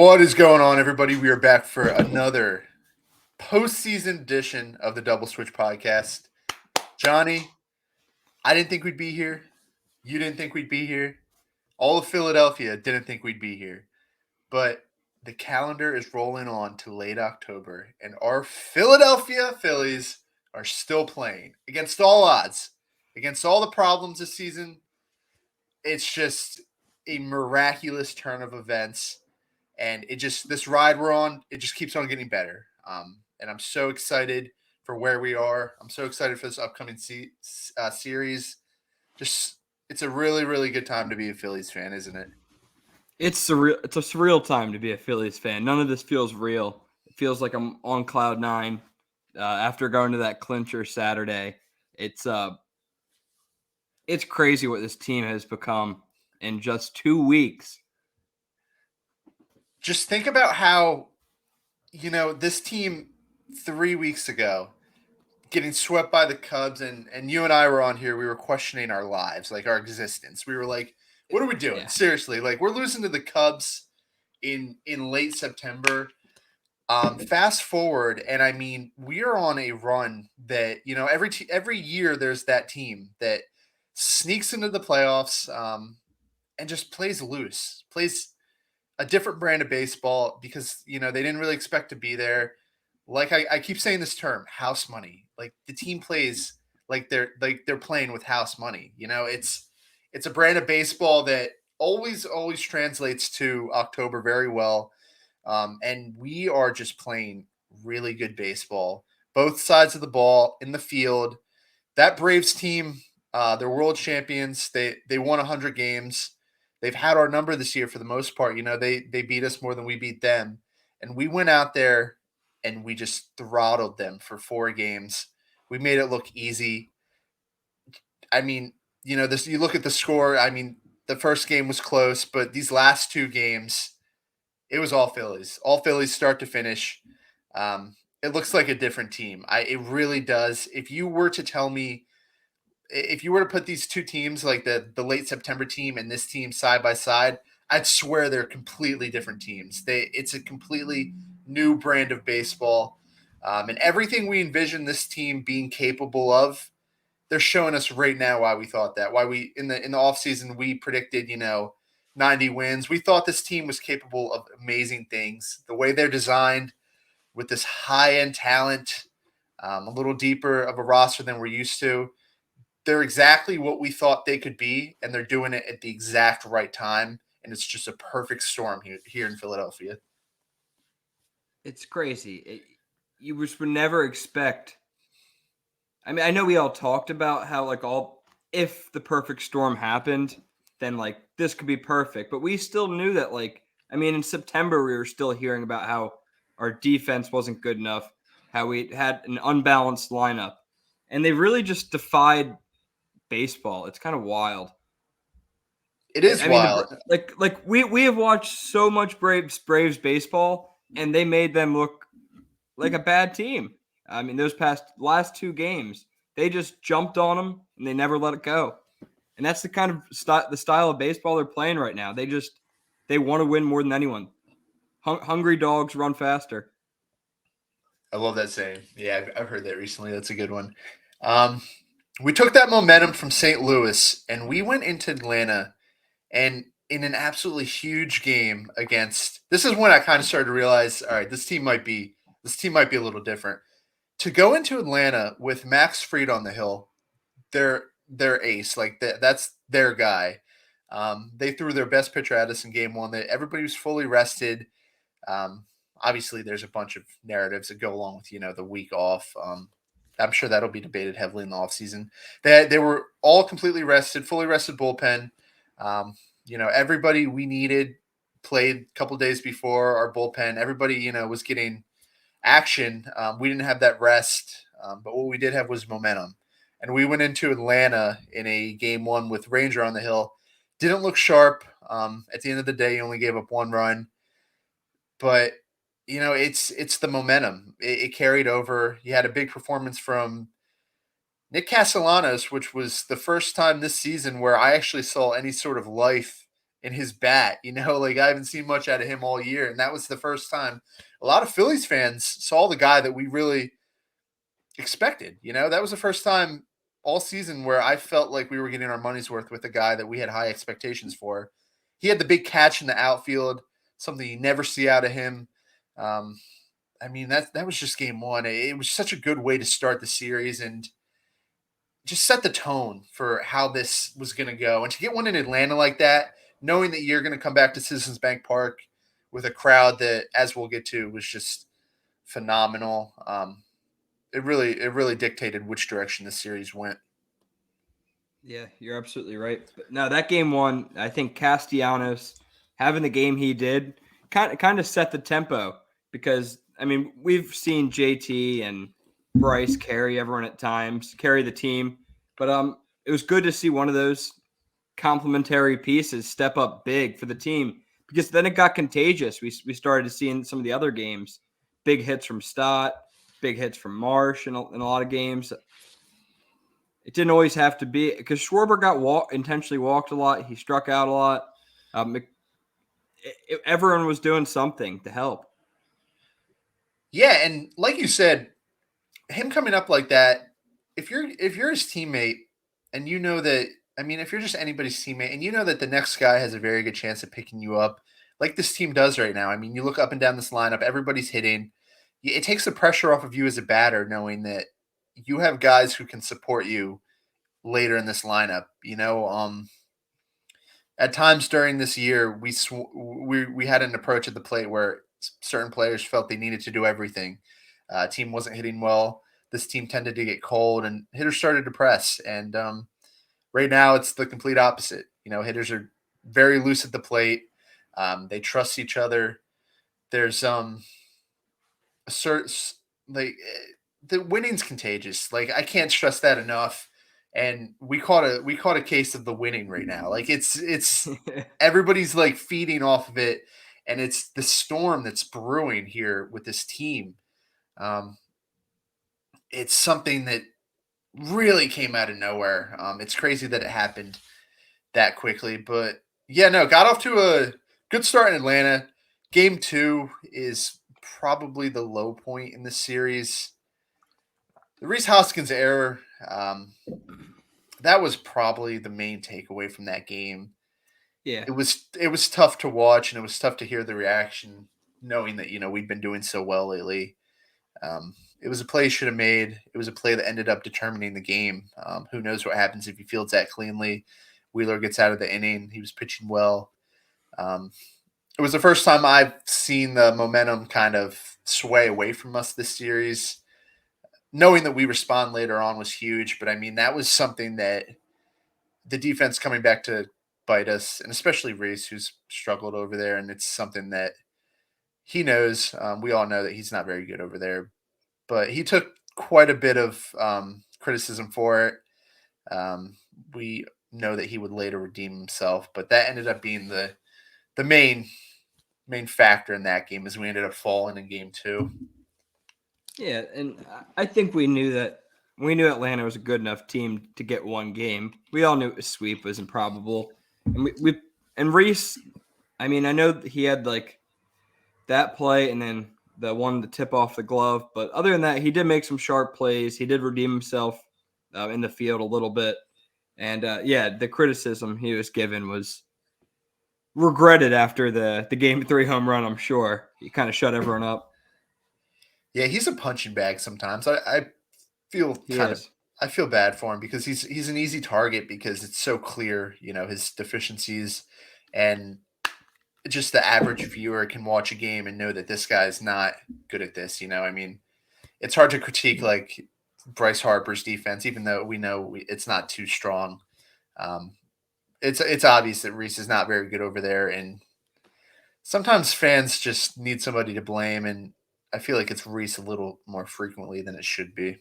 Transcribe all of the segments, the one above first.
What is going on, everybody? We are back for another postseason edition of the Double Switch podcast. Johnny, I didn't think we'd be here. You didn't think we'd be here. All of Philadelphia didn't think we'd be here. But the calendar is rolling on to late October, and our Philadelphia Phillies are still playing against all odds, against all the problems this season. It's just a miraculous turn of events. And this ride we're on, it just keeps on getting better. And I'm so excited for where we are. I'm so excited for this upcoming series. It's a really, really good time to be a Phillies fan, isn't it? It's surreal. It's a surreal time to be a Phillies fan. None of this feels real. It feels like I'm on cloud nine after going to that clincher Saturday. It's crazy what this team has become in just 2 weeks. Just think about how, this team 3 weeks ago getting swept by the Cubs, and you and I were on here, we were questioning our lives, like our existence. We were like, what are we doing? Yeah. Seriously, like we're losing to the Cubs in late September. Fast forward, and I mean, we are on a run that every year there's that team that sneaks into the playoffs and just plays loose, plays a different brand of baseball because they didn't really expect to be there. Like I keep saying this term, house money. Like the team plays like they're playing with house money. It's a brand of baseball that always translates to October very well. And we are just playing really good baseball, both sides of the ball in the field. That Braves team, they're world champions. They won 100 games. They've had our number this year for the most part. They beat us more than we beat them, and we went out there and we just throttled them for 4 games. We made it look easy. I mean, this. You look at the score. I mean, the first game was close, but these last 2 games, it was all Phillies, start to finish. It looks like a different team. It really does. If you were to put these two teams, like the late September team and this team side by side, I'd swear they're completely different teams. It's a completely new brand of baseball, and everything we envision this team being capable of, they're showing us right now why we thought that. Why we in the offseason we predicted 90 wins. We thought this team was capable of amazing things. The way they're designed with this high end talent, a little deeper of a roster than we're used to. They're exactly what we thought they could be, and they're doing it at the exact right time. And it's just a perfect storm here in Philadelphia. It's crazy. You just would never expect. I mean, I know we all talked about how if the perfect storm happened, then this could be perfect. But we still knew that in September we were still hearing about how our defense wasn't good enough, how we had an unbalanced lineup, and they really just defied baseball. It's kind of wild. It is wild. We have watched so much Braves baseball, and they made them look like a bad team. I mean, those last 2 games, they just jumped on them and they never let it go. And that's the kind of the style of baseball they're playing right now. They want to win more than anyone. Hungry dogs run faster. I love that saying. Yeah, I've heard that recently. That's a good one. We took that momentum from St. Louis and we went into Atlanta, and in an absolutely huge game against. This is when I kind of started to realize, all right, this team might be a little different. To go into Atlanta with Max Fried on the hill, their ace, that's their guy. They threw their best pitcher at us in game 1. That everybody was fully rested. Obviously, there's a bunch of narratives that go along with the week off. I'm sure that'll be debated heavily in the offseason. They were all completely rested, fully rested bullpen. Everybody we needed played a couple days before our bullpen. Everybody, was getting action. We didn't have that rest, but what we did have was momentum. And we went into Atlanta in a game 1 with Ranger on the hill. Didn't look sharp. At the end of the day, he only gave up 1 run. But, it's the momentum. It carried over. You had a big performance from Nick Castellanos, which was the first time this season where I actually saw any sort of life in his bat. Like I haven't seen much out of him all year, and that was the first time a lot of Phillies fans saw the guy that we really expected. That was the first time all season where I felt like we were getting our money's worth with a guy that we had high expectations for. He had the big catch in the outfield, something you never see out of him. Um, that was just game one. It was such a good way to start the series and just set the tone for how this was going to go. And to get one in Atlanta like that, knowing that you're going to come back to Citizens Bank Park with a crowd that, as we'll get to, was just phenomenal. It really dictated which direction the series went. Yeah, you're absolutely right. But no, that game one, I think Castellanos having the game he did kind of set the tempo because we've seen JT and Bryce carry everyone at times, carry the team, but it was good to see one of those complementary pieces step up big for the team because then it got contagious. We started to see in some of the other games big hits from Stott, big hits from Marsh in a lot of games. It didn't always have to be because Schwarber got intentionally walked a lot. He struck out a lot. Everyone was doing something to help. Yeah, and like you said, him coming up like that, if you're his teammate and you know that, if you're just anybody's teammate and you know that the next guy has a very good chance of picking you up, like this team does right now. You look up and down this lineup, everybody's hitting. It takes the pressure off of you as a batter knowing that you have guys who can support you later in this lineup. At times during this year, we had an approach at the plate where certain players felt they needed to do everything. Team wasn't hitting well. This team tended to get cold, and hitters started to press. And right now, it's the complete opposite. Hitters are very loose at the plate. They trust each other. There's like the winning's contagious. Like I can't stress that enough. And we caught a case of the winning right now. Like it's everybody's like feeding off of it, and it's the storm that's brewing here with this team. It's something that really came out of nowhere. It's crazy that it happened that quickly, but yeah, no, got off to a good start in Atlanta. Game 2 is probably the low point in the series. The Rhys Hoskins error, that was probably the main takeaway from that game. Yeah, it was tough to watch, and it was tough to hear the reaction, knowing that we'd been doing so well lately. It was a play he should have made. It was a play that ended up determining the game. Who knows what happens if he fields that cleanly? Wheeler gets out of the inning. He was pitching well. It was the first time I've seen the momentum kind of sway away from us this series. Knowing that we respond later on was huge, but that was something that the defense coming back to bite us, and especially Rhys, who's struggled over there, and it's something that he knows. We all know that he's not very good over there, but he took quite a bit of criticism for it. We know that he would later redeem himself, but that ended up being the main factor in that game as we ended up falling in game 2. Yeah, and I think we knew that. We knew Atlanta was a good enough team to get one game. We all knew a sweep was improbable, and and Rhys. I know he had like that play and then the one to tip off the glove, but other than that, he did make some sharp plays. He did redeem himself in the field a little bit, and the criticism he was given was regretted after the game 3 home run. I'm sure he kind of shut everyone up. Yeah, he's a punching bag sometimes. I feel I feel bad for him because he's an easy target because it's so clear, his deficiencies, and just the average viewer can watch a game and know that this guy's not good at this. It's hard to critique like Bryce Harper's defense, even though we know it's not too strong. It's obvious that Rhys is not very good over there, and sometimes fans just need somebody to blame, and I feel like it's Rhys a little more frequently than it should be.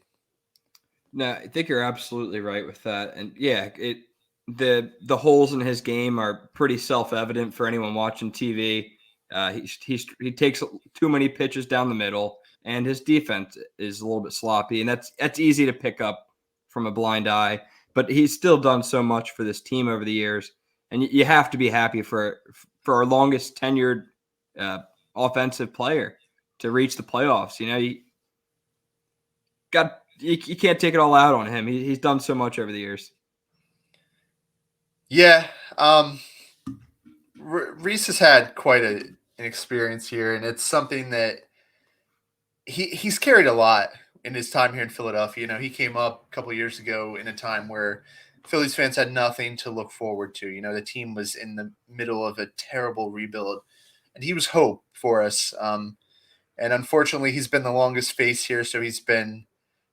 No, I think you're absolutely right with that. And yeah, the holes in his game are pretty self-evident for anyone watching TV. He takes too many pitches down the middle, and his defense is a little bit sloppy, and that's easy to pick up from a blind eye. But he's still done so much for this team over the years, and you have to be happy for our longest tenured offensive player to reach the playoffs. You can't take it all out on him. He's done so much over the years. Yeah, Rhys has had quite an experience here, and it's something that he's carried a lot in his time here in Philadelphia. He came up a couple of years ago in a time where Phillies fans had nothing to look forward to. The team was in the middle of a terrible rebuild, and he was hope for us. And unfortunately, he's been the longest face here, so he's been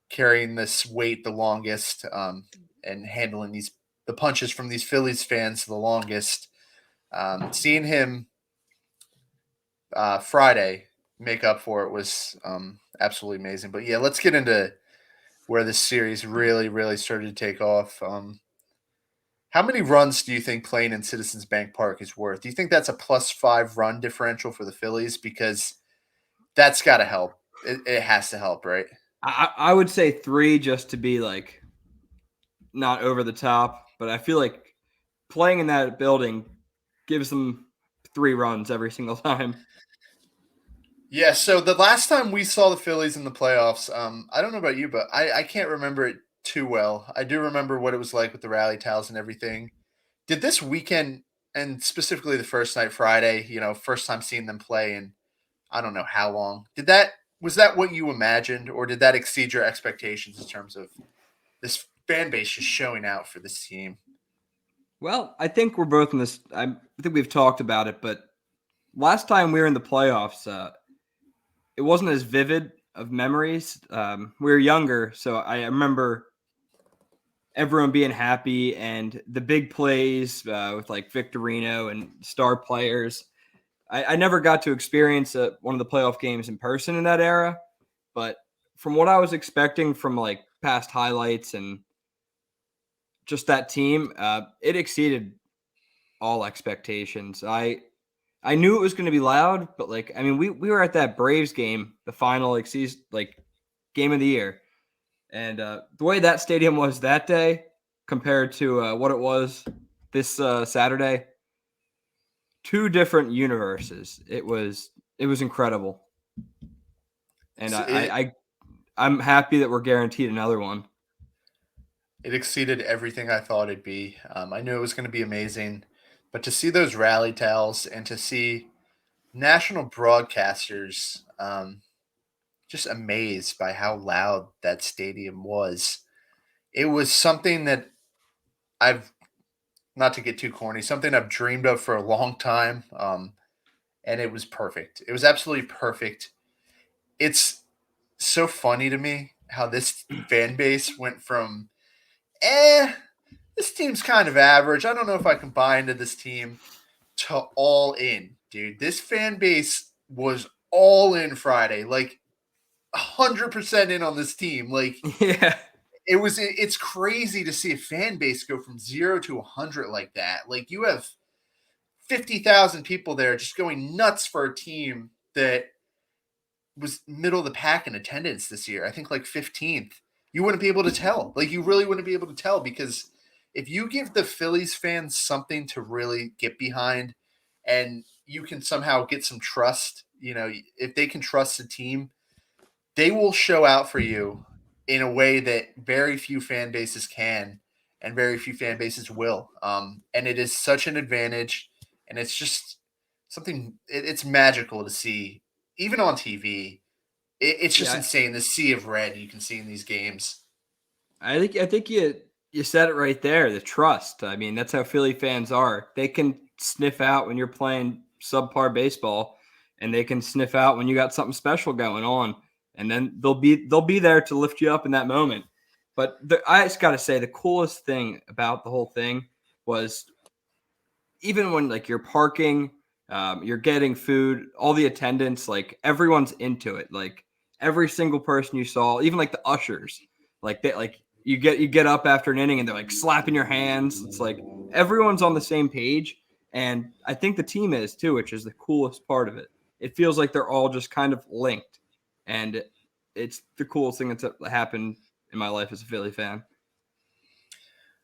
carrying this weight the longest, and handling the punches from these Phillies fans the longest. Seeing him Friday make up for it was absolutely amazing. But yeah, let's get into where this series really, really started to take off. How many runs do you think playing in Citizens Bank Park is worth? Do you think that's a +5 run differential for the Phillies? Because that's got to help. It has to help, right? I would say 3 just to be like not over the top, but I feel like playing in that building gives them 3 runs every single time. Yeah, so the last time we saw the Phillies in the playoffs, I don't know about you, but I can't remember it too well. I do remember what it was like with the rally towels and everything. Did this weekend, and specifically the first night Friday, first time seeing them play in I don't know how long, was that what you imagined, or did that exceed your expectations in terms of this fan base just showing out for this team? Well, I think we're both in this. I think we've talked about it, but last time we were in the playoffs, it wasn't as vivid of memories. We were younger, so I remember everyone being happy and the big plays with like Victorino and star players. I never got to experience one of the playoff games in person in that era, but from what I was expecting from like past highlights and just that team, it exceeded all expectations. I knew it was going to be loud, but we were at that Braves game, the final season, game of the year, and the way that stadium was that day compared to what it was this Saturday, 2 different universes. It was incredible, and It I'm happy that we're guaranteed another one. it exceeded everything I thought it'd be. I knew it was going to be amazing, but to see those rally towels and to see national broadcasters just amazed by how loud that stadium was. It was something that I've not to get too corny, something I've dreamed of for a long time. And it was perfect. It was absolutely perfect. It's so funny to me how this fan base went from, this team's kind of average. I don't know if I can buy into this team, to all in, dude. This fan base was all in Friday, like 100% in on this team. Like Yeah. it's crazy to see a fan base go from 0 to 100 like that. Like you have 50,000 people there just going nuts for a team that was middle of the pack in attendance this year. I think like 15th. You wouldn't be able to tell. Like you really wouldn't be able to tell, because if you give the Phillies fans something to really get behind, and you can somehow get some trust, if they can trust the team, they will show out for you in a way that very few fan bases can, and very few fan bases will. And it is such an advantage, and it's just something. It's magical to see, even on TV. It's just Yeah. insane, the sea of red you can see in these games. I think you said it right there. The trust. I mean, that's how Philly fans are. They can sniff out when you're playing subpar baseball, and they can sniff out when you got something special going on, and then they'll be there to lift you up in that moment. But I just got to say, the coolest thing about the whole thing was even when you're parking, you're getting food, all the attendants, everyone's into it. Like every single person you saw, even the ushers, you get up after an inning and they're slapping your hands. It's like everyone's on the same page, and I think the team is too, which is the coolest part of it. It feels like they're all just kind of linked, and it's the coolest thing that's happened in my life as a Philly fan.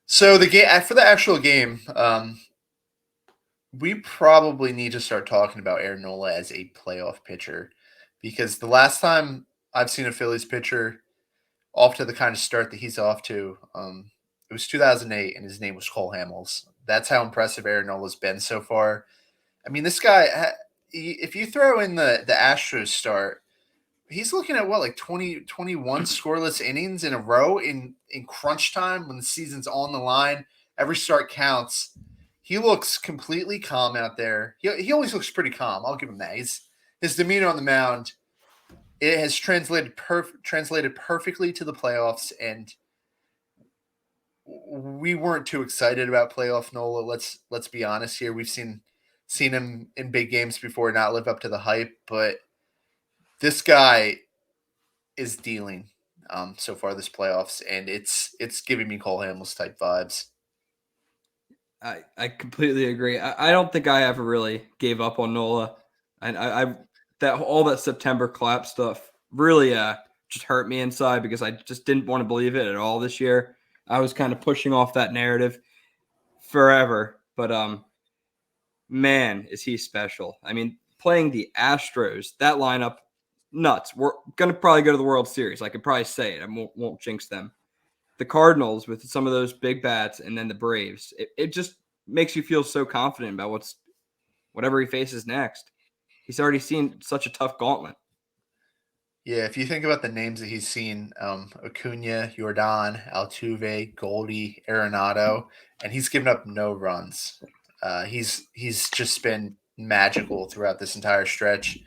So the game, for the actual game, we probably need to start talking about Aaron Nola as a playoff pitcher because the last time I've seen a Phillies pitcher off to the kind of start that he's off to, it was 2008, and his name was Cole Hamels. That's how impressive Aaron Nola's been so far. I mean, this guy, if you throw in the Astros start, he's looking at what, like 20, 21 scoreless innings in a row in crunch time when the season's on the line. Every start counts. He looks completely calm out there. He always looks pretty calm. I'll give him that. His demeanor on the mound, it has translated perfectly to the playoffs, and we weren't too excited about playoff Nola. Let's be honest here. We've seen him in big games before not live up to the hype, but this guy is dealing so far this playoffs, and it's giving me Cole Hamels type vibes. I completely agree. I don't think I ever really gave up on Nola, and I that all that September clap stuff really just hurt me inside because I just didn't want to believe it at all this year. I was kind of pushing off that narrative forever, but man, is he special. I mean, playing the Astros, that lineup, nuts. We're going to probably go to the World Series. I could probably say it. I won't jinx them. The Cardinals with some of those big bats, and then the Braves. It just makes you feel so confident about whatever he faces next. He's already seen such a tough gauntlet. Yeah, if you think about the names that he's seen, Acuna, Jordan, Altuve, Goldie, Arenado, and he's given up no runs. He's just been magical throughout this entire stretch.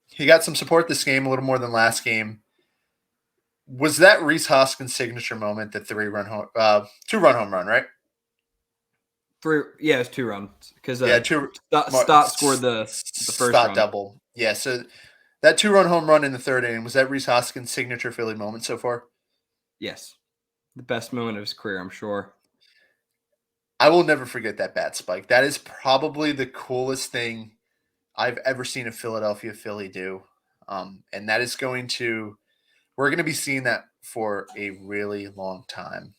He got some support this game, a little more than last game. Was that Rhys Hoskins' signature moment, the 2-run home run, right? It's 2 runs because Yeah, Stott scored the first Stott run. double. Yeah, so that 2-run home run in the third inning, was that Rhys Hoskins' signature Philly moment so far? Yes, the best moment of his career, I'm sure. I will never forget that bat spike. That is probably the coolest thing I've ever seen a Philadelphia Philly do. And that is we're going to be seeing that for a really long time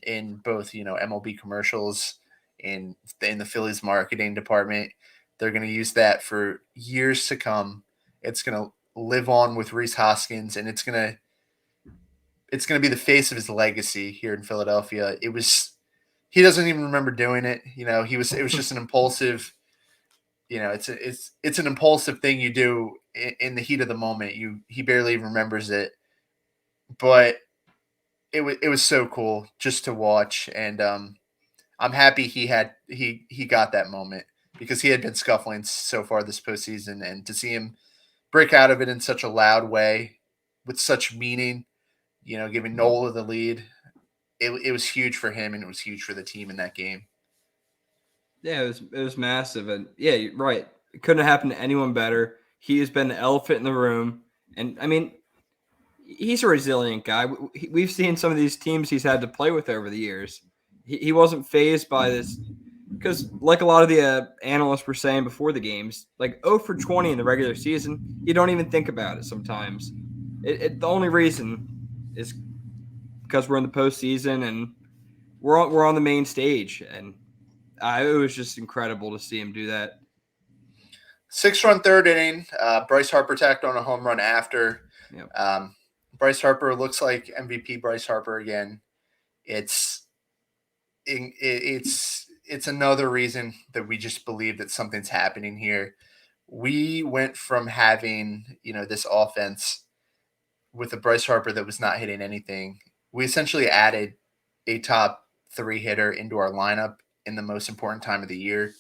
in both, MLB commercials, in the Phillies marketing department. They're going to use that for years to come. It's going to live on with Rhys Hoskins, and it's going to be the face of his legacy here in Philadelphia. He doesn't even remember doing it. It was just an impulsive, it's an impulsive thing you do in the heat of the moment. He barely even remembers it, but it was so cool just to watch, and I'm happy he got that moment because he had been scuffling so far this postseason, and to see him break out of it in such a loud way with such meaning, giving Nola the lead, it was huge for him, and it was huge for the team in that game. Yeah, it was massive, and yeah, you're right. It couldn't have happened to anyone better. He has been the elephant in the room, and I mean, he's a resilient guy. We've seen some of these teams he's had to play with over the years. He wasn't phased by this because, like a lot of the analysts were saying before the games, like 0 for 20 in the regular season, you don't even think about it sometimes. The only reason is because we're in the postseason and we're on the main stage, and it was just incredible to see him do that. 6-run third inning. Bryce Harper tacked on a home run after. Yep. Bryce Harper looks like MVP Bryce Harper again. It's another reason that we just believe that something's happening here. We went from having, this offense with a Bryce Harper that was not hitting anything. We essentially added a top 3 hitter into our lineup in the most important time of the year.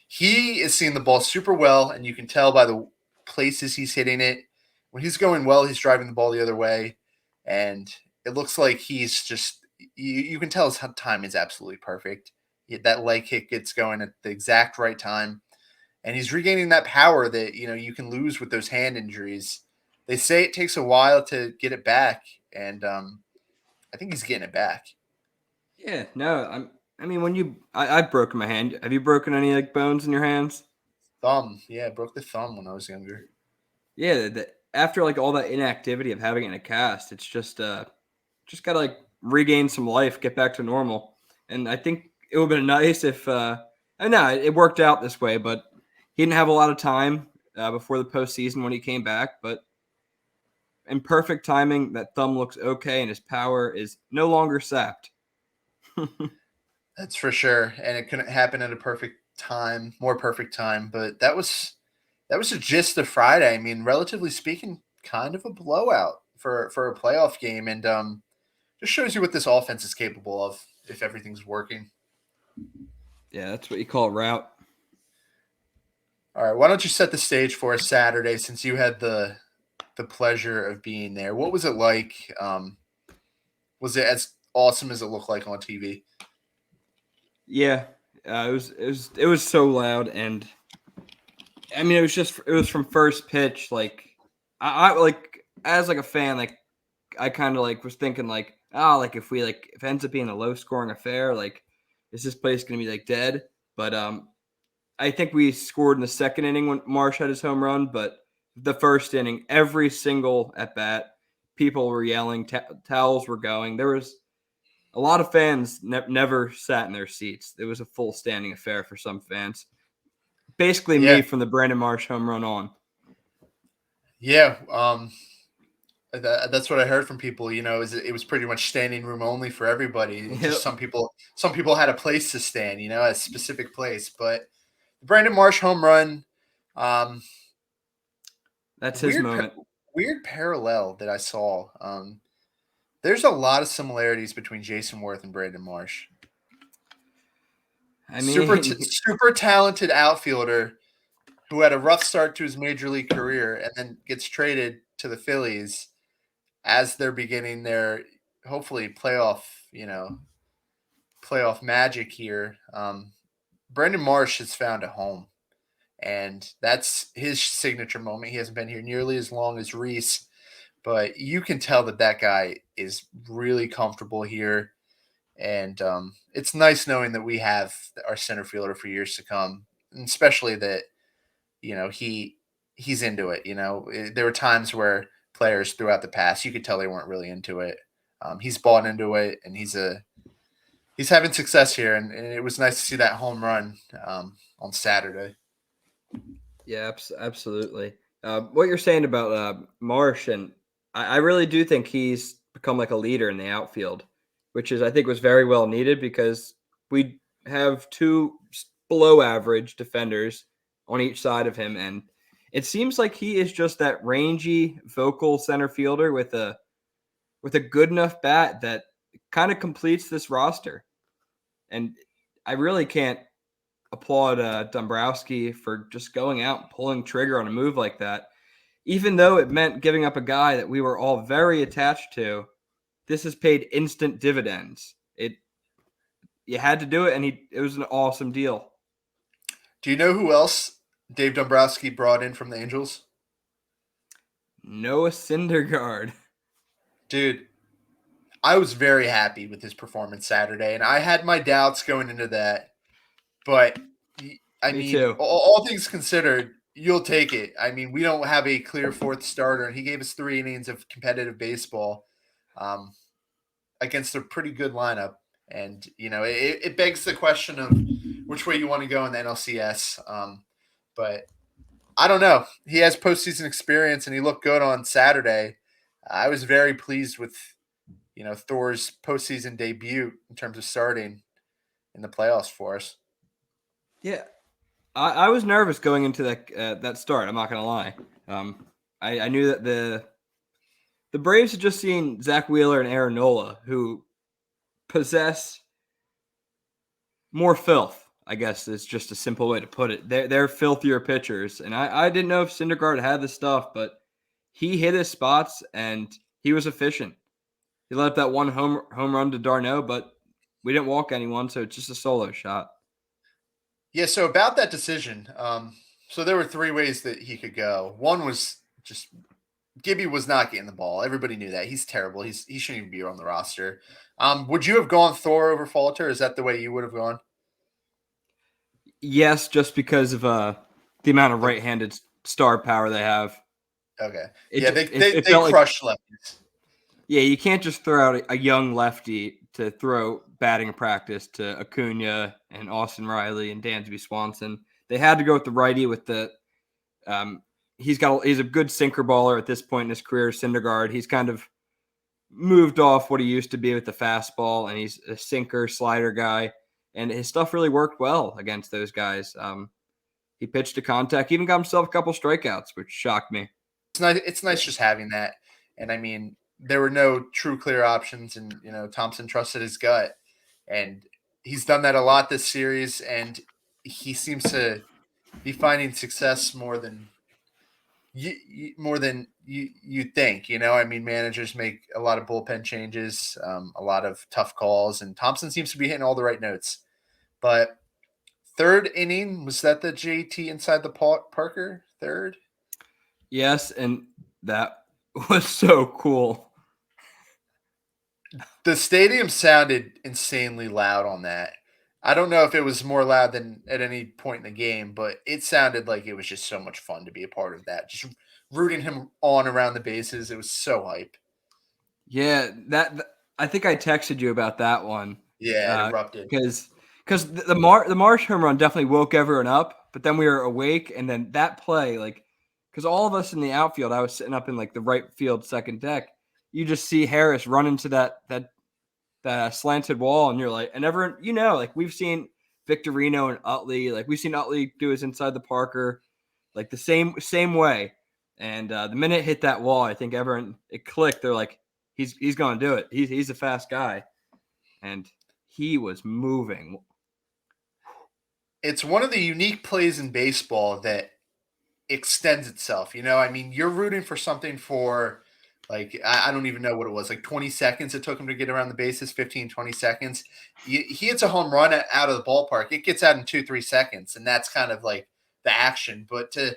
He is seeing the ball super well, and you can tell by the places he's hitting it. When he's going well, he's driving the ball the other way, and it looks like he's just you can tell his time is absolutely perfect. That leg kick gets going at the exact right time, and he's regaining that power that you can lose with those hand injuries. They say it takes a while to get it back, and I think he's getting it back. Yeah, no, I mean, I've broken my hand. Have you broken any like bones in your hands? Thumb, yeah, broke the thumb when I was younger. Yeah, after like all that inactivity of having it in a cast, it's just gotta like regain some life, get back to normal. And I think it would have been nice if No, it worked out this way, but he didn't have a lot of time before the postseason when he came back. But in perfect timing, that thumb looks okay, and his power is no longer sapped. That's for sure, and it couldn't happen at a perfect time, more perfect time. But that was the gist of Friday. I mean, relatively speaking, kind of a blowout for a playoff game, and just shows you what this offense is capable of if everything's working. Yeah, that's what you call a route. All right, why don't you set the stage for us Saturday since you had the pleasure of being there? What was it like? Was it as awesome as it looked like on TV? Yeah, it was so loud, and I mean, it was from first pitch. Like I like as like a fan, like I kind of like was thinking like, like if we like if it ends up being a low scoring affair, like is this place gonna be like dead? But I think we scored in the second inning when Marsh had his home run, but the first inning, every single at bat, people were yelling, towels were going. There was a lot of fans never sat in their seats. It was a full standing affair for some fans. Basically, me Yeah, from the Brandon Marsh home run on. yeah. That's what I heard from people. It was pretty much standing room only for everybody. Just Yep, some people had a place to stand. A specific place. But the Brandon Marsh home run, um, that's his weird, moment. weird parallel that I saw. There's a lot of similarities between Jason Worth and Brandon Marsh. I Super, mean, super talented outfielder who had a rough start to his major league career and then gets traded to the Phillies as they're beginning their hopefully playoff magic here. Brandon Marsh has found a home, and that's his signature moment. He hasn't been here nearly as long as Rhys, but you can tell that guy is really comfortable here. And it's nice knowing that we have our center fielder for years to come, and especially that he's into it. There were times where players throughout the past you could tell they weren't really into it. He's bought into it, and he's having success here, and it was nice to see that home run on Saturday. yeah, absolutely. What you're saying about Marsh, and I really do think he's become like a leader in the outfield, which is I think was very well needed because we have two below average defenders on each side of him, and it seems like he is just that rangy, vocal center fielder with a good enough bat that kind of completes this roster. And I really can't applaud Dombrowski for just going out and pulling trigger on a move like that. Even though it meant giving up a guy that we were all very attached to, this has paid instant dividends. You had to do it, and it was an awesome deal. Do you know who else Dave Dombrowski brought in from the Angels? Noah Syndergaard. Dude, I was very happy with his performance Saturday, and I had my doubts going into that. But I Me mean, too. all things considered, you'll take it. I mean, we don't have a clear fourth starter, and he gave us 3 innings of competitive baseball um, against a pretty good lineup. And it begs the question of which way you want to go in the NLCS. But I don't know. He has postseason experience, and he looked good on Saturday. I was very pleased with Thor's postseason debut in terms of starting in the playoffs for us. Yeah, I was nervous going into that start. I'm not gonna lie. I knew that the Braves had just seen Zach Wheeler and Aaron Nola, who possess more filth. I guess is just a simple way to put it. They're filthier pitchers, and I didn't know if Syndergaard had the stuff, but he hit his spots and he was efficient. He let up that one home run to d'Arnaud, but we didn't walk anyone, so it's just a solo shot. Yeah, so about that decision, so there were three ways that he could go. One was just Gibby was not getting the ball. Everybody knew that. He's terrible. He shouldn't even be on the roster. Would you have gone Thor over Falter? Is that the way you would have gone? Yes, just because of the amount of The, right-handed star power they have. okay. It Yeah, ju- they, it, they, it they felt like crushed lefties. Yeah, you can't just throw out a young lefty to throw batting practice to Acuna and Austin Riley and Dansby Swanson. They had to go with the righty with the he's a good sinker baller at this point in his career, Syndergaard. He's kind of moved off what he used to be with the fastball, and he's a sinker slider guy, and his stuff really worked well against those guys. He pitched to contact, even got himself a couple strikeouts, which shocked me. It's nice just having that. And I mean, there were no true clear options, and Thompson trusted his gut, and he's done that a lot this series, and he seems to be finding success more than you think. I mean, managers make a lot of bullpen changes, a lot of tough calls, and Thompson seems to be hitting all the right notes. But third inning, was that the JT inside the Parker third? Yes, and that was so cool. The stadium sounded insanely loud on that. I don't know if it was more loud than at any point in the game, but it sounded like it was just so much fun to be a part of that. Just rooting him on around the bases. It was so hype. Yeah, I think I texted you about that one. Yeah, it erupted. Because the Marsh home run definitely woke everyone up, but then we were awake, and then that play, like, because all of us in the outfield, I was sitting up in like the right field second deck. You just see Harris run into that slanted wall, and you're like, and everyone, like we've seen Victorino and Utley, like we've seen Utley do his inside the Parker, like the same way. And the minute it hit that wall, I think everyone it clicked. They're like, he's going to do it. He's a fast guy, and he was moving. It's one of the unique plays in baseball that extends itself. I mean, you're rooting for something for like, I don't even know what it was, like 20 seconds it took him to get around the bases, 15, 20 seconds. He hits a home run out of the ballpark. It gets out in 2, 3 seconds, and that's kind of like the action. But to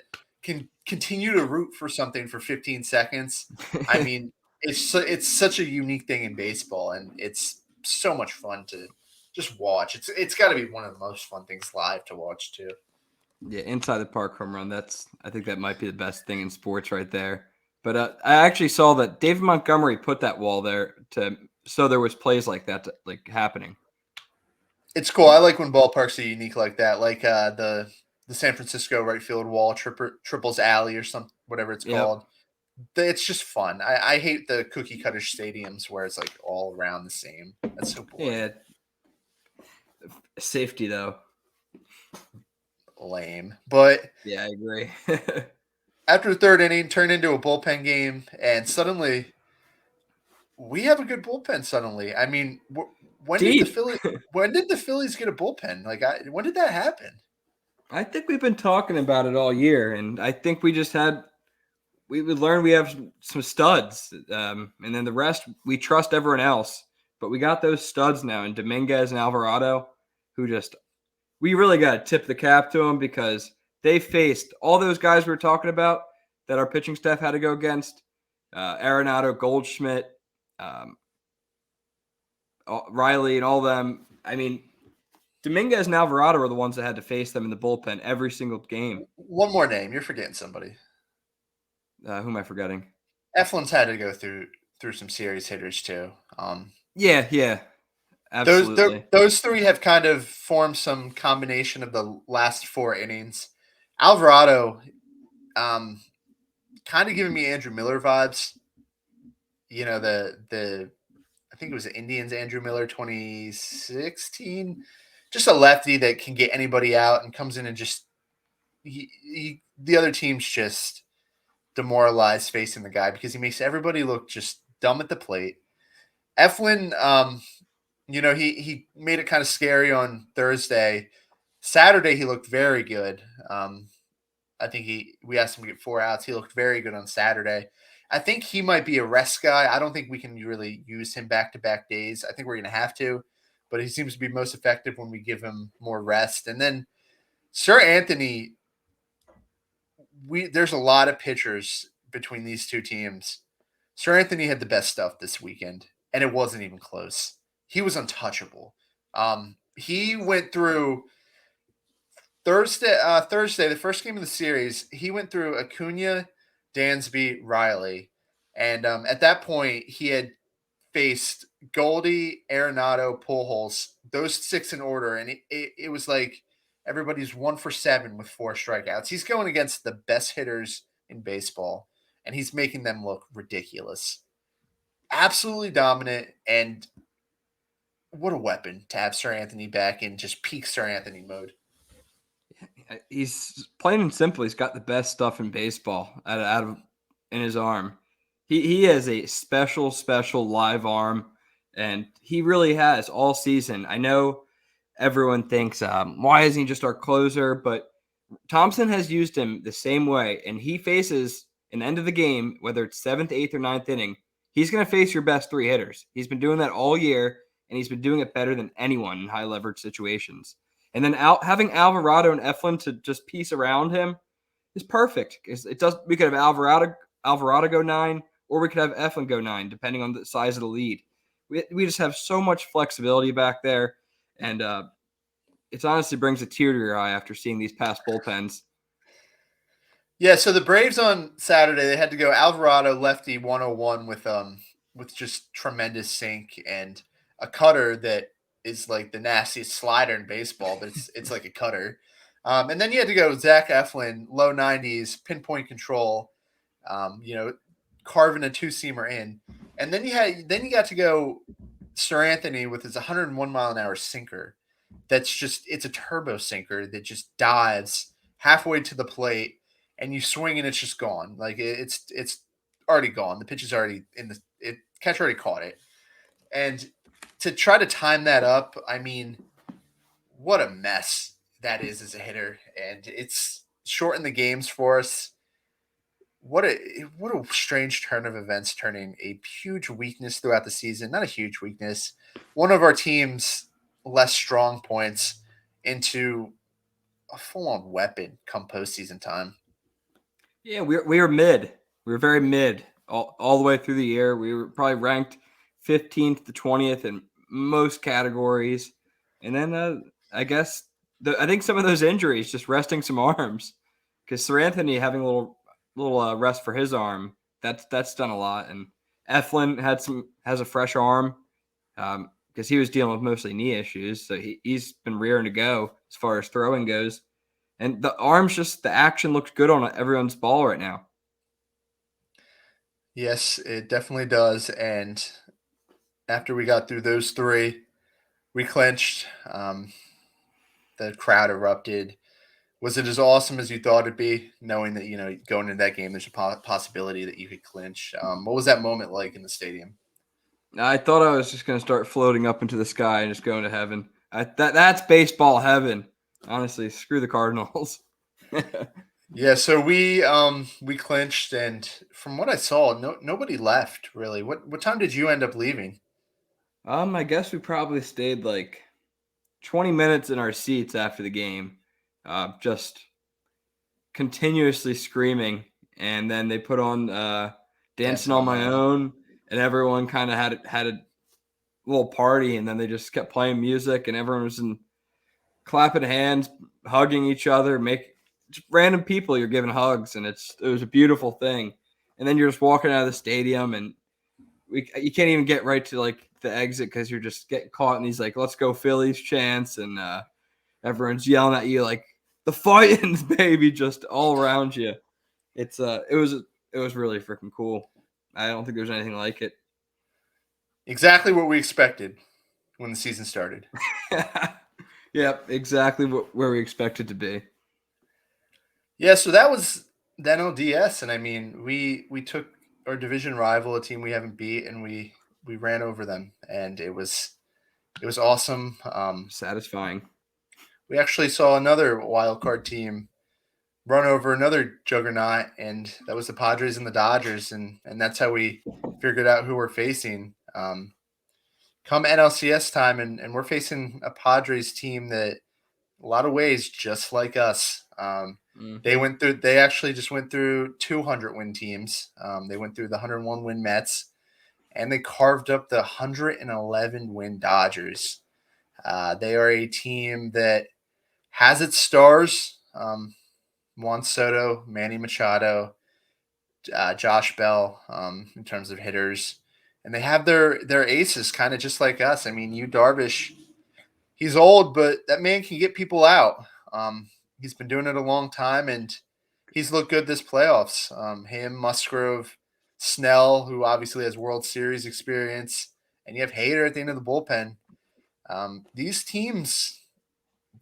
continue to root for something for 15 seconds, I mean, it's such a unique thing in baseball, and it's so much fun to just watch. It's got to be one of the most fun things live to watch too. Yeah, inside the park home run. I think that might be the best thing in sports right there. But I actually saw that David Montgomery put that wall there so there was plays like that like happening. It's cool. I like when ballparks are unique like that, like the San Francisco right field wall, triples alley or some whatever it's Yep. called. It's just fun. I hate the cookie cutter stadiums where it's like all around the same. That's so boring. Yeah. Safety though. Lame. But yeah, I agree. after the third inning, turned into a bullpen game, and suddenly we have a good bullpen. Suddenly, I mean, when did the Phillies get a bullpen? Like, when did that happen? I think we've been talking about it all year, and I think we learned we have some studs, and then the rest we trust everyone else. But we got those studs now, and Dominguez and Alvarado, who we really got to tip the cap to them because they faced all those guys we were talking about that our pitching staff had to go against. Arenado, Goldschmidt, Riley, and all them. I mean, Dominguez and Alvarado are the ones that had to face them in the bullpen every single game. One more name. You're forgetting somebody. Who am I forgetting? Eflin's had to go through some serious hitters too. Yeah. Absolutely. Those three have kind of formed some combination of the last 4 innings. Alvarado, kind of giving me Andrew Miller vibes. The I think it was the Indians Andrew Miller 2016. Just a lefty that can get anybody out and comes in and just the other team's just demoralized facing the guy because he makes everybody look just dumb at the plate. Eflin, he made it kind of scary on Thursday. Saturday, he looked very good. I think we asked him to get 4 outs. He looked very good on Saturday. I think he might be a rest guy. I don't think we can really use him back-to-back days. I think we're going to have to, but he seems to be most effective when we give him more rest. And then Sir Anthony, there's a lot of pitchers between these two teams. Sir Anthony had the best stuff this weekend, and it wasn't even close. He was untouchable. He went through Thursday, the first game of the series. He went through Acuna, Dansby, Riley, and at that point, he had faced Goldie, Arenado, Pujols, those 6 in order, and it was like everybody's 1 for 7 with 4 strikeouts. He's going against the best hitters in baseball, and he's making them look ridiculous. Absolutely dominant, and what a weapon to have Sir Anthony back in just peak Sir Anthony mode. He's plain and simple. He's got the best stuff in baseball out of in his arm. He has a special live arm, and he really has all season. I know everyone thinks, why isn't he just our closer? But Thompson has used him the same way, and he faces an end of the game, whether it's 7th, 8th, or 9th inning. He's going to face your best 3 hitters. He's been doing that all year, and he's been doing it better than anyone in high leverage situations. And then having Alvarado and Eflin to just piece around him is perfect. It does. We could have Alvarado go 9, or we could have Eflin go 9, depending on the size of the lead. We just have so much flexibility back there, and it honestly brings a tear to your eye after seeing these past bullpens. Yeah, so the Braves on Saturday, they had to go Alvarado lefty 101 with just tremendous sink and a cutter that is like the nastiest slider in baseball, but it's like a cutter. And then you had to go Zach Eflin, low 90s, pinpoint control, carving a 2-seamer in. And then you got to go Sir Anthony with his 101-mile-an-hour sinker. It's a turbo sinker that just dives halfway to the plate, and you swing and it's just gone. Like it's already gone. The pitch is already catcher already caught it. And to try to time that up, I mean, what a mess that is as a hitter. And it's shortened the games for us. What a strange turn of events, turning a huge weakness throughout the season. Not a huge weakness. One of our team's less strong points into a full-on weapon come postseason time. Yeah, we were mid. We were very mid all the way through the year. We were probably ranked 15th to 20th in most categories. And then I guess I think some of those injuries, just resting some arms, because Sir Anthony having a little rest for his arm, that's done a lot. And Eflin has a fresh arm because he was dealing with mostly knee issues, so he's been rearing to go as far as throwing goes. And the action looks good on everyone's ball right now. Yes, it definitely does. And after we got through those 3, we clinched. The crowd erupted. Was it as awesome as you thought it'd be, knowing that, going into that game, there's a possibility that you could clinch? What was that moment like in the stadium? I thought I was just going to start floating up into the sky and just going to heaven. That's baseball heaven. Honestly, screw the Cardinals. Yeah, so we clinched, and from what I saw, nobody left really. What time did you end up leaving? I guess we probably stayed like 20 minutes in our seats after the game, just continuously screaming. And then they put on Dancing on My Own, and everyone kind of had a little party, and then they just kept playing music, and everyone was clapping hands, hugging each other, just random people you're giving hugs, and it was a beautiful thing. And then you're just walking out of the stadium, and you can't even get right to like the exit because you're just getting caught in these like "Let's go Phillies" chants, and everyone's yelling at you like the Fightins, baby, just all around you. It was really freaking cool. I don't think there's anything like it. Exactly what we expected when the season started. Yep, exactly where we expected to be. Yeah, so that was the NLDS, and I mean, we took our division rival, a team we haven't beat, and we ran over them, and it was awesome. Satisfying. We actually saw another wild card team run over another juggernaut, and that was the Padres and the Dodgers, and that's how we figured out who we're facing. Come NLCS time, and we're facing a Padres team that, a lot of ways, just like us. They actually just went through 200 win teams. They went through the 101 win Mets, and they carved up the 111 win Dodgers. They are a team that has its stars. Juan Soto, Manny Machado, Josh Bell, in terms of hitters. and they have their aces kind of just like us. I mean, Yu Darvish, he's old, but that man can get people out. He's been doing it a long time, and he's looked good this playoffs. Him, Musgrove, Snell, who obviously has World Series experience, and you have Hader at the end of the bullpen. These teams,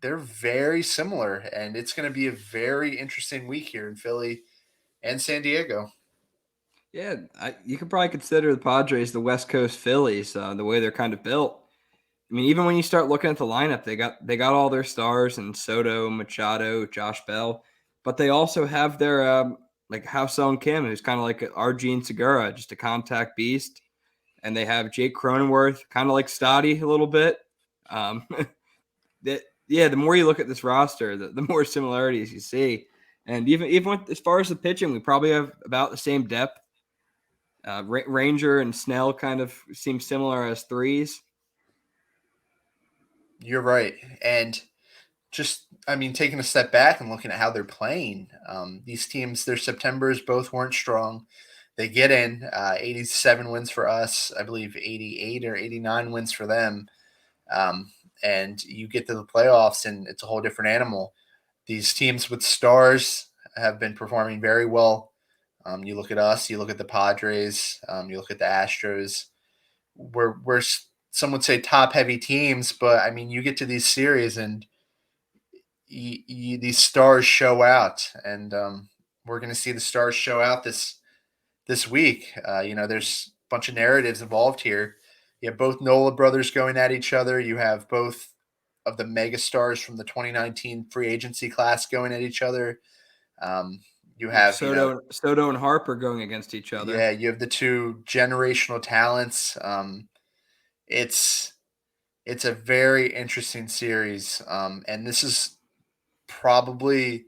they're very similar, and it's going to be a very interesting week here in Philly and San Diego. Yeah, you could probably consider the Padres the West Coast Phillies, the way they're kind of built. I mean, even when you start looking at the lineup, they got all their stars and Soto, Machado, Josh Bell, but they also have their like Ha-Seong Kim, who's kind of like our Gene Segura, just a contact beast, and they have Jake Cronenworth, kind of like Stoddy a little bit. Um, the more you look at this roster, the more similarities you see, and even with, as far as the pitching, we probably have about the same depth. Ranger and Snell kind of seem similar as threes. You're right. And just, I mean, taking a step back and looking at how they're playing, these teams, their Septembers both weren't strong. They get in 87 wins for us, I believe 88 or 89 wins for them. And you get to the playoffs, and it's a whole different animal. These teams with stars have been performing very well. You look at us, you look at the Padres, you look at the Astros. We're some would say top heavy teams, but I mean, you get to these series and these stars show out, and we're going to see the stars show out this week. There's a bunch of narratives involved here. You have both Nola brothers going at each other. You have both of the mega stars from the 2019 free agency class going at each other. You You have have, Soto and Harper going against each other. yeah, you have the two generational talents. It's it's a very interesting series, and this is probably,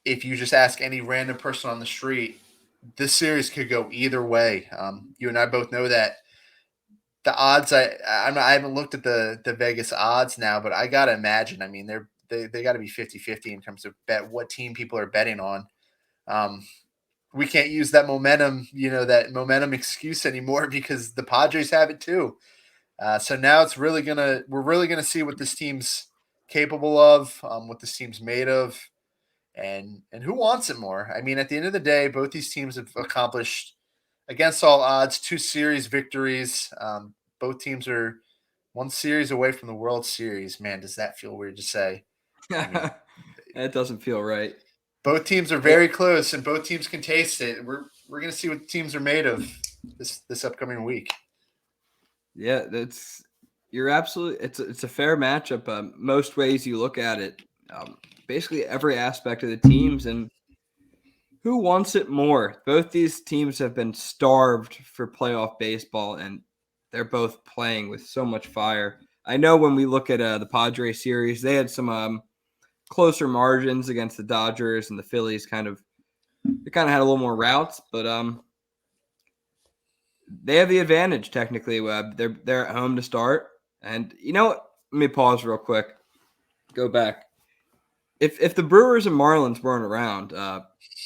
if you just ask any random person on the street, this series could go either way. You and I both know that the odds. I haven't looked at the Vegas odds now, but I gotta imagine. I mean, they got to be 50-50 in terms of bet what team people are betting on. Um, we can't use that momentum, that momentum excuse anymore because the Padres have it too. So now we're really gonna see what this team's capable of, what this team's made of, and who wants it more. I mean, at the end of the day, both these teams have accomplished, against all odds, two series victories. Both teams are one series away from the World Series. Man, does that feel weird to say? I mean, That doesn't feel right. both teams are Yeah, very close, and both teams can taste it. We're gonna see what the teams are made of this upcoming week. yeah, that's you're absolutely. It's a fair matchup. Most ways you look at it, basically every aspect of the teams, and who wants it more? Both these teams have been starved for playoff baseball, and they're both playing with so much fire. I know when we look at the Padres series, they had some closer margins against the Dodgers and the Phillies. They kind of had a little more routes, but they have the advantage technically. They're at home to start, and you know what? Let me pause real quick. Go back. If the Brewers and Marlins weren't around,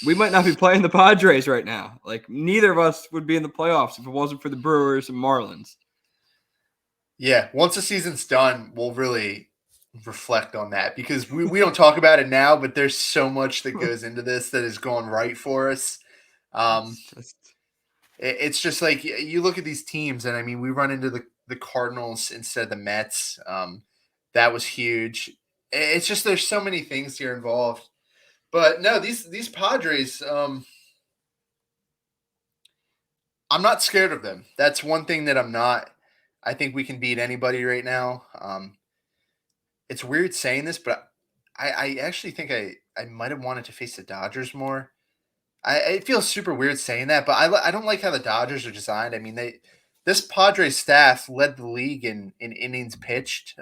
we might not be playing the Padres right now. Like neither of us would be in the playoffs if it wasn't for the Brewers and Marlins. Yeah, once the season's done, we'll really reflect on that because we don't talk about it now, but there's so much that goes into this that is going right for us. Um, It's just it's just like you look at these teams, and I mean, we run into the Cardinals instead of the Mets. That was huge. It's just there's so many things here involved. But no, these Padres, I'm not scared of them. That's one thing that I'm not. I think we can beat anybody right now. It's weird saying this, but I actually think I might have wanted to face the Dodgers more. It feels super weird saying that, but I don't like how the Dodgers are designed. I mean, this Padres staff led the league in innings pitched.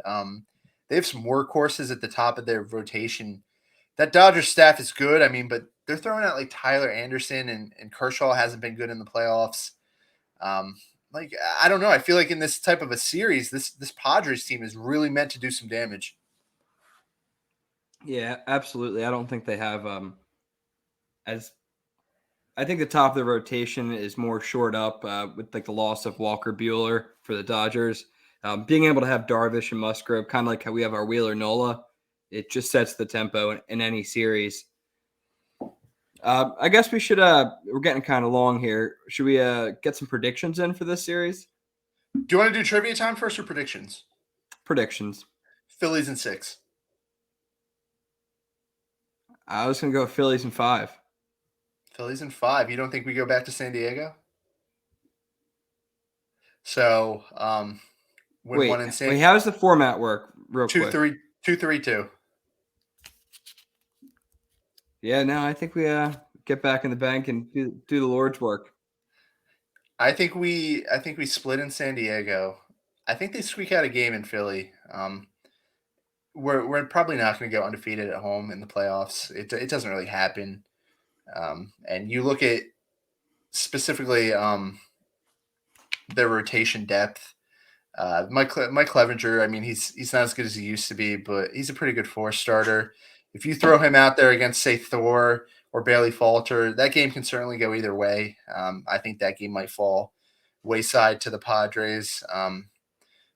They have some workhorses at the top of their rotation. That Dodgers staff is good. I mean, but they're throwing out like Tyler Anderson, and Kershaw hasn't been good in the playoffs. Um, like I don't know. I feel like in this type of a series, this Padres team is really meant to do some damage. yeah, absolutely. I don't think they have as I think the top of the rotation is more shored up with like the loss of Walker Buehler for the Dodgers. Being able to have Darvish and Musgrove, kind of like how we have our Wheeler Nola, it just sets the tempo in any series. I guess we should. We're getting kind of long here. Should we get some predictions in for this series? Do you want to do trivia time first or predictions? Predictions. Phillies in 6. I was gonna go Phillies in 5. Phillies in 5. You don't think we go back to San Diego? So, win one in San. Wait, how does the format work? Real 2-3, quick. 2-3-2. Yeah, no, I think we get back in the bank and do the Lord's work. I think we split in San Diego. I think they squeak out a game in Philly. We're probably not going to go undefeated at home in the playoffs. It doesn't really happen. And you look at specifically their rotation depth. Mike Clevenger, I mean, he's not as good as he used to be, but he's a pretty good 4-starter. If you throw him out there against, say, Thor or Bailey Falter, that game can certainly go either way. I think that game might fall wayside to the Padres.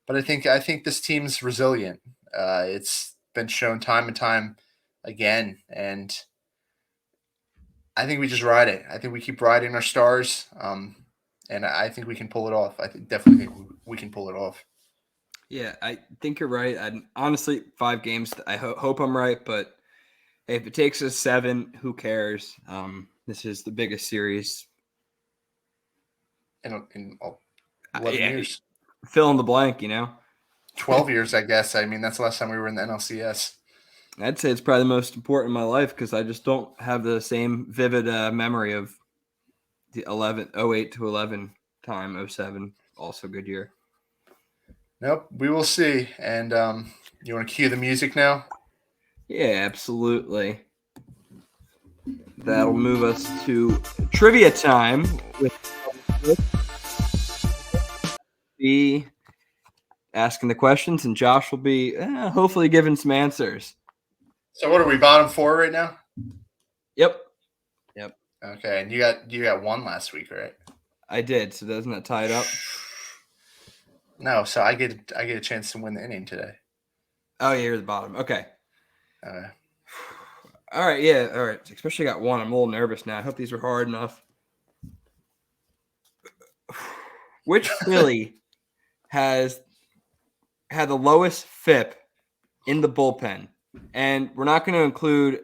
But I think this team's resilient. It's been shown time and time again, and I think we just ride it. I think we keep riding our stars, and I think we can pull it off. I definitely think we can pull it off. Yeah, I think you're right. Honestly, 5 games. I hope I'm right, but hey, if it takes us 7, who cares? This is the biggest series In 11 years. Fill in the blank, 12 years, I guess. I mean, that's the last time we were in the NLCS. I'd say it's probably the most important in my life because I just don't have the same vivid memory of the 08 to 11 time, 07, also good year. Nope, we will see. And you want to cue the music now? Yeah, absolutely. That'll move us to trivia time with be asking the questions, and Josh will be hopefully giving some answers. So what are we, bottom 4 right now? Yep. Okay, and you got 1 last week, right? I did. So doesn't that tie it up? No, so I get a chance to win the inning today. Oh, yeah, you're the bottom. Okay. All right. Yeah. All right. Especially got 1. I'm a little nervous now. I hope these are hard enough. Which Philly has had the lowest FIP in the bullpen? And we're not going to include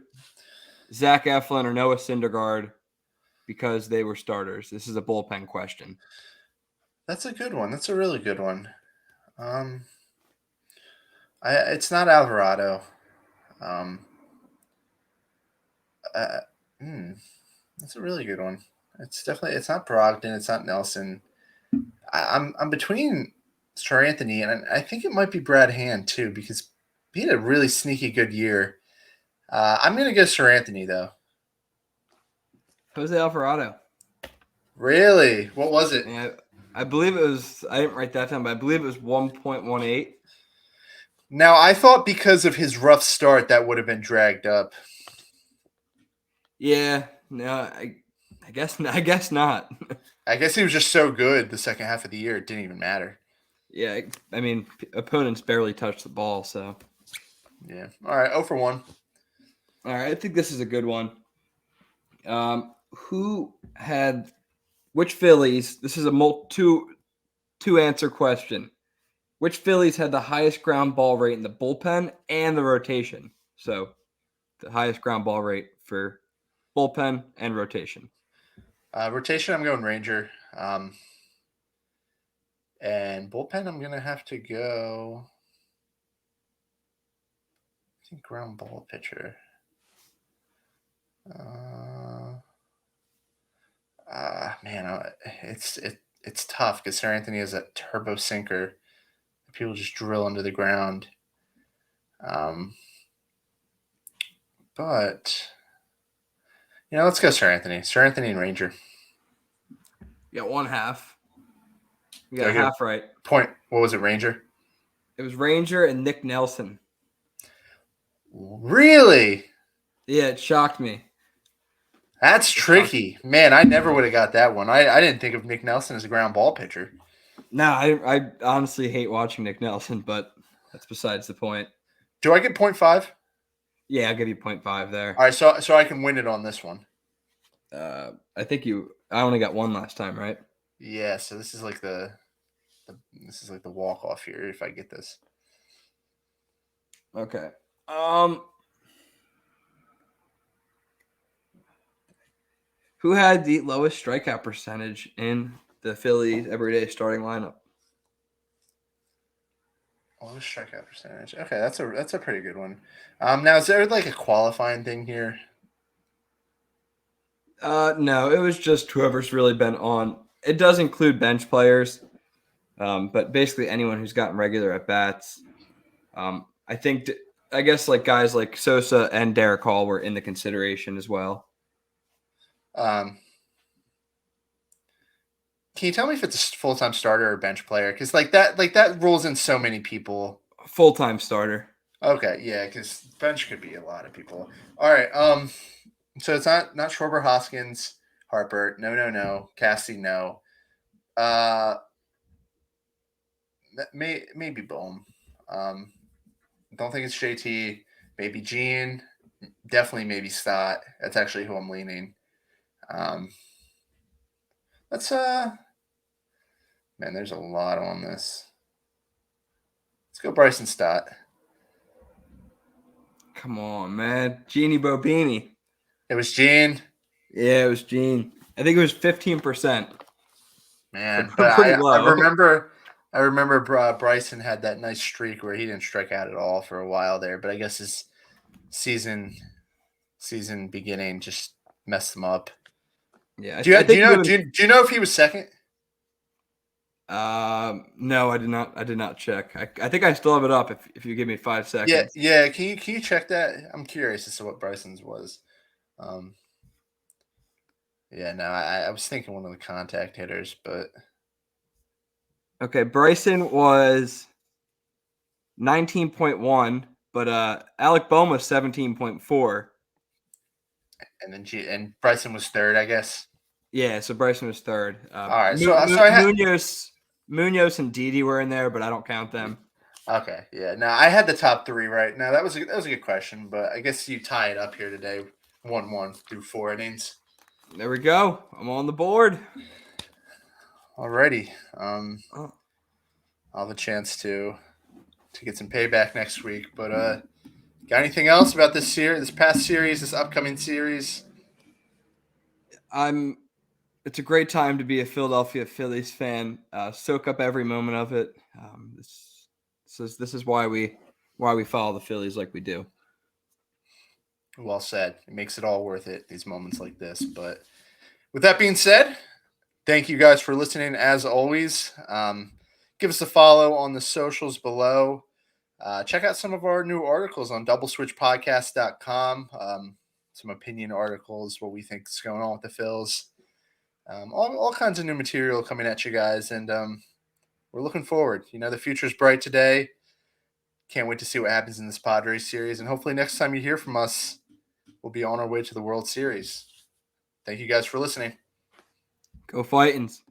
Zach Eflin or Noah Syndergaard because they were starters. This is a bullpen question. That's a good one. That's a really good one. It's not Alvarado. That's a really good one. It's not Brogdon. It's not Nelson. I'm between Sir Anthony and I think it might be Brad Hand too because he had a really sneaky good year. I'm gonna go Sir Anthony though. Jose Alvarado. Really? What was it? Yeah, I believe it was. I didn't write that down, but I believe it was 1.18. Now I thought because of his rough start that would have been dragged up. Yeah. No, I guess. I guess not. I guess he was just so good the second half of the year it didn't even matter. Yeah, I mean, opponents barely touched the ball, so. Yeah. All right, 0 for 1. All right, I think this is a good one. Which Phillies? This is a two answer question. Which Phillies had the highest ground ball rate in the bullpen and the rotation? So, the highest ground ball rate for bullpen and rotation. Rotation, I'm going Ranger. And bullpen, I'm going to have to go. I think ground ball pitcher. Man, it's tough because Sir Anthony has a turbo sinker. People just drill into the ground. But let's go Sir Anthony. Sir Anthony and Ranger. You got 1/2. You got half right. Point. What was it, Ranger? It was Ranger and Nick Nelson. Really? Yeah, it shocked me. That's tricky. Man, I never would have got that one. I didn't think of Nick Nelson as a ground ball pitcher. No, I honestly hate watching Nick Nelson, but that's besides the point. Do I get 0.5? Yeah, I'll give you 0.5 there. All right, so I can win it on this one. I think I only got one last time, right? Yeah, so this is like the walk off here if I get this. Okay. Who had the lowest strikeout percentage in the Phillies everyday starting lineup? Lowest strikeout percentage. Okay, that's a pretty good one. Now is there like a qualifying thing here? No, it was just whoever's really been on. It does include bench players, but basically anyone who's gotten regular at bats. I guess like guys like Sosa and Derek Hall were in the consideration as well. Can you tell me if it's a full-time starter or bench player? Because like that rolls in so many people. Full-time starter. Okay, yeah, because bench could be a lot of people. All right, so it's not Schwarber, Hoskins, Harper. No. Cassie, no. Maybe Bohm. Don't think it's JT. Maybe Gene. Definitely maybe Stott. That's actually who I'm leaning. Let's man, there's a lot on this. Let's go Bryson Stott. Come on, man. Jeannie Bobini. It was Gene. Yeah, it was Gene. I think it was 15%. Man, So but pretty I low. remember Bryson had that nice streak where he didn't strike out at all for a while there, but I guess his season beginning just messed him up. Yeah, Do you know if he was second? No, I did not. I did not check. I think I still have it up. If you give me 5 seconds. Yeah. Can you check that? I'm curious as to what Bryson's was. Yeah, no, I was thinking one of the contact hitters, but Okay, Bryson was 19.1, but Alec Bohm was 17.4. and Bryson was third, I guess. Yeah, so Bryson was third. All right, so I had Munoz and Didi were in there, but I don't count them. Okay, yeah. Now I had the top three right. Now that was a good question, but I guess you tie it up here today, 1-1 through 4 innings. There we go. I'm on the board. Alrighty. I'll have a chance to get some payback next week. But got anything else about this past series, this upcoming series? It's a great time to be a Philadelphia Phillies fan. Soak up every moment of it. This is why we follow the Phillies like we do. Well said. It makes it all worth it, these moments like this. But with that being said, thank you guys for listening as always. Give us a follow on the socials below. Check out some of our new articles on doubleswitchpodcast.com. Some opinion articles, what we think is going on with the Phils. All kinds of new material coming at you guys, and we're looking forward. The future's bright today. Can't wait to see what happens in this Padres series, and hopefully next time you hear from us, we'll be on our way to the World Series. Thank you guys for listening. Go Fightins.